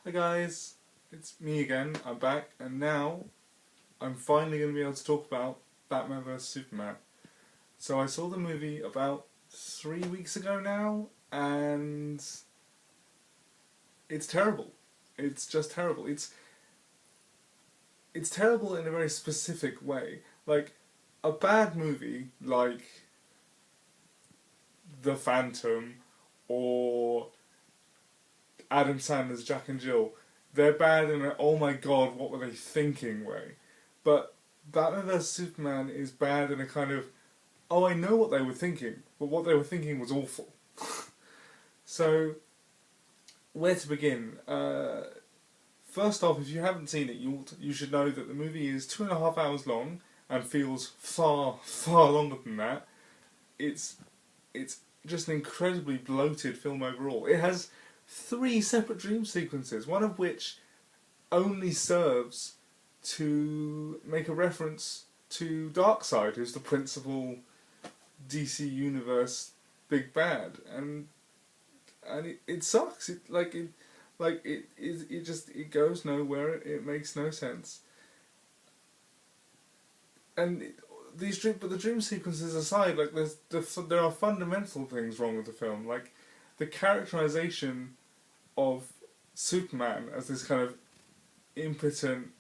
Hi guys, it's me again. I'm back, and now I'm finally going to be able to talk about Batman vs Superman. So I saw the movie about 3 weeks ago now, and it's terrible. It's just terrible. It's terrible in a very specific way. Like a bad movie, like The Phantom, or Adam Sandler's Jack and Jill. They're bad in an oh my god, what were they thinking way. But Batman vs Superman is bad in a kind of oh, I know what they were thinking, but what they were thinking was awful. So, where to begin? First off, if you haven't seen it, you should know that the movie is 2.5 hours long and feels far longer than that. It's just an incredibly bloated film overall. It has 3 separate dream sequences, one of which only serves to make a reference to Darkseid, who's the principal DC Universe big bad, and it sucks. It goes nowhere. It makes no sense. And but the dream sequences aside, like there are fundamental things wrong with the film, like the characterization of Superman as this kind of impotent,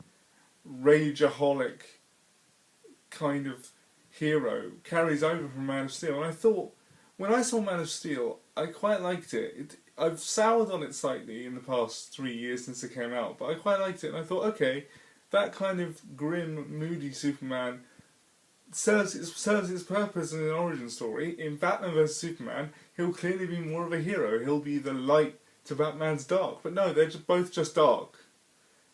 rageaholic kind of hero carries over from Man of Steel. And I thought, when I saw Man of Steel, I quite liked it. I've soured on it slightly in the past 3 years since it came out, but I quite liked it, and I thought, okay, that kind of grim, moody Superman serves its purpose in an origin story. In Batman vs Superman, he'll clearly be more of a hero. He'll be the light to Batman's dark. But no, they're both just dark.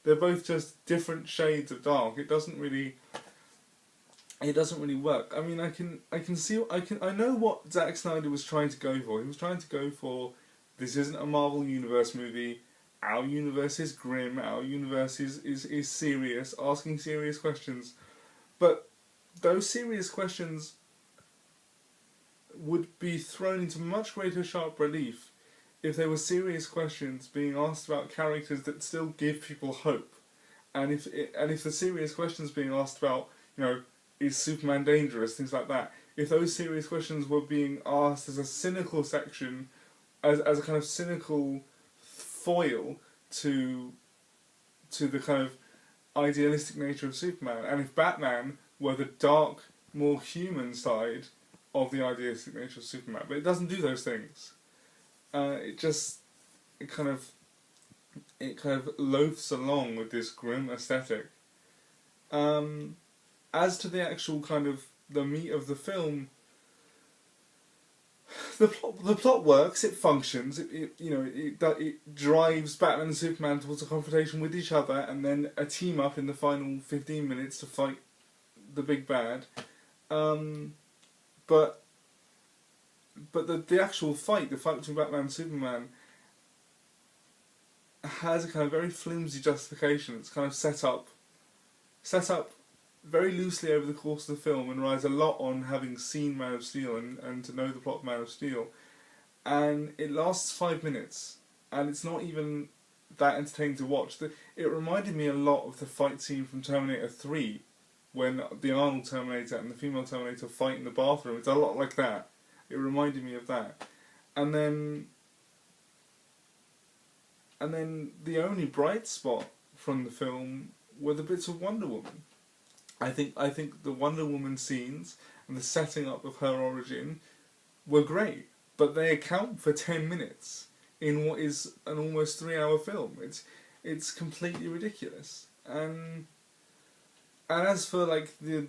They're both just different shades of dark. It doesn't really work. I mean, I know what Zack Snyder was trying to go for. He was trying to go for, this isn't a Marvel Universe movie. Our universe is grim. Our universe is serious, asking serious questions. But those serious questions would be thrown into much greater sharp relief if there were serious questions being asked about characters that still give people hope, and if the serious questions being asked about, is Superman dangerous, things like that. If those serious questions were being asked as a cynical section, as a kind of cynical foil to the kind of idealistic nature of Superman, and if Batman were the dark, more human side of the idealistic nature of Superman, but it doesn't do those things. It kind of loafs along with this grim aesthetic. As to the actual kind of the meat of the film, the plot works. It functions. It drives Batman and Superman towards a confrontation with each other, and then a team up in the final 15 minutes to fight the big bad. But the actual fight, the fight between Batman and Superman, has a kind of very flimsy justification. It's kind of set up very loosely over the course of the film, and relies a lot on having seen Man of Steel and to know the plot of Man of Steel. And it lasts 5 minutes, and it's not even that entertaining to watch. It reminded me a lot of the fight scene from Terminator 3, when the Arnold Terminator and the female Terminator fight in the bathroom. It's a lot like that. It reminded me of that. And then the only bright spot from the film were the bits of Wonder Woman. I think the Wonder Woman scenes and the setting up of her origin were great, but they account for 10 minutes in what is an almost 3-hour film. It's completely ridiculous. And as for like the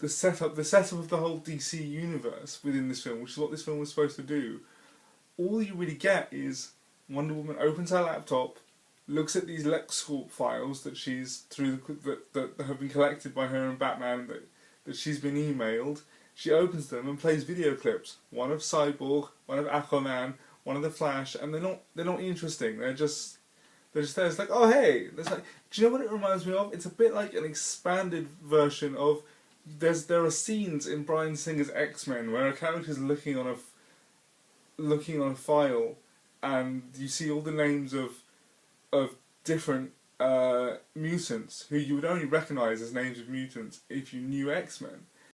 setup of the whole DC universe within this film, which is what this film was supposed to do, all you really get is Wonder Woman opens her laptop, looks at these LexCorp files that that have been collected by her and Batman, that she's been emailed. She opens them and plays video clips, one of Cyborg, one of Aquaman, one of the Flash, and they're not interesting. They're just there. It's like, oh hey, do you know what it reminds me of? It's a bit like an expanded version of there are scenes in Bryan Singer's X-Men where a character's looking on a file, and you see all the names of different mutants who you would only recognise as names of mutants if you knew X-Men.